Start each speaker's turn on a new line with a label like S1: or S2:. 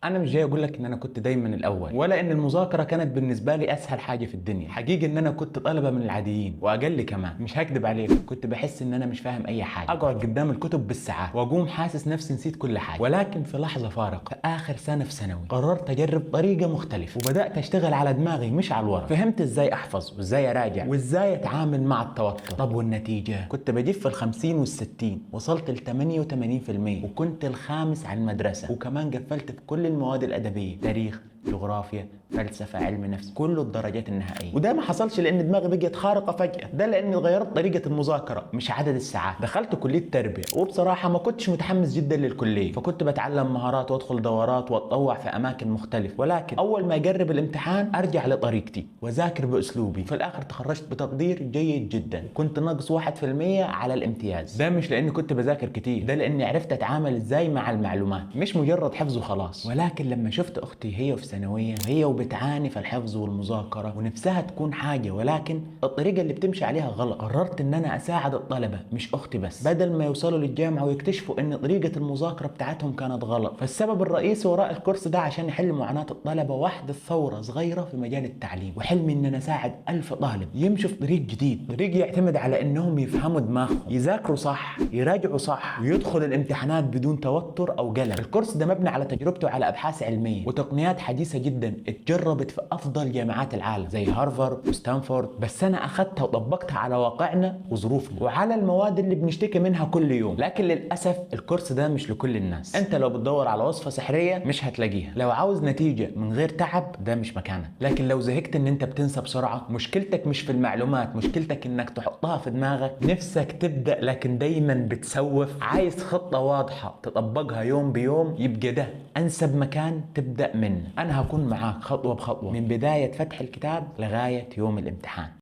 S1: انا مش جاي اقول لك ان انا كنت دايما الاول ولا ان المذاكره كانت بالنسبه لي اسهل حاجه في الدنيا. حقيقي ان انا كنت طالبه من العاديين واقل كمان، مش هكدب عليك. كنت بحس ان انا مش فاهم اي حاجه، اقعد قدام الكتب بالساعات واقوم حاسس نفسي نسيت كل حاجه. ولكن في لحظه فارقه في اخر سنه في ثانوي قررت اجرب طريقه مختلفه وبدات اشتغل على دماغي مش على الورق. فهمت ازاي احفظ وازاي اراجع وازاي اتعامل مع التوتر. طب والنتيجه؟ كنت بجيب في ال50 وال60، وصلت ل 88% وكنت الخامس على المدرسه، وكمان قفلت في كل المواد الادبيه: تاريخ، جغرافيا، فلسفه، علم نفس، كله الدرجات النهائيه. وده ما حصلش لان دماغي بقت خارقه فجاه، ده لاني غيرت طريقه المذاكره مش عدد الساعات. دخلت كليه تربيه، وبصراحه ما كنتش متحمس جدا للكليه، فكنت بتعلم مهارات وادخل دورات واتطوع في اماكن مختلفه. ولكن اول ما اجرب الامتحان ارجع لطريقتي واذاكر باسلوبي. في الاخر تخرجت بتقدير جيد جدا، كنت ناقص 1% على الامتياز. ده مش لاني كنت بذاكر كتير، ده لاني عرفت اتعامل ازاي مع المعلومات، مش مجرد حفظ وخلاص. ولكن لما شفت اختي هي في ثانويه وهي وبتعاني في الحفظ والمذاكره ونفسها تكون حاجه، ولكن الطريقه اللي بتمشي عليها غلط، قررت ان انا اساعد الطلبه مش اختي بس، بدل ما يوصلوا للجامعه ويكتشفوا ان طريقه المذاكره بتاعتهم كانت غلط. فالسبب الرئيسي وراء الكورس ده عشان يحل معاناه الطلبه واحدث ثوره صغيره في مجال التعليم. وحلمي ان انا اساعد 1000 طالب يمشوا في طريق جديد، طريق يعتمد على انهم يفهموا دماغهم، يذاكروا صح، يراجعوا صح، ويدخلوا الامتحانات بدون توتر او قلق. الكورس ده مبني على تجربته على ابحاث علميه وتقنيات حديثه جدا اتجربت في افضل جامعات العالم زي هارفارد وستانفورد، بس انا اخذتها وطبقتها على واقعنا وظروفنا وعلى المواد اللي بنشتكي منها كل يوم. لكن للاسف الكورس ده مش لكل الناس. انت لو بتدور على وصفه سحريه مش هتلاقيها، لو عاوز نتيجه من غير تعب ده مش مكانك. لكن لو زهقت ان انت بتنسى بسرعه، مشكلتك مش في المعلومات، مشكلتك انك تحطها في دماغك، نفسك تبدا لكن دايما بتسوف، عايز خطه واضحه تطبقها يوم بيوم، يبقى ده انسب مكان تبدا منه. انا هكون معاك خطوه بخطوه من بدايه فتح الكتاب لغايه يوم الامتحان.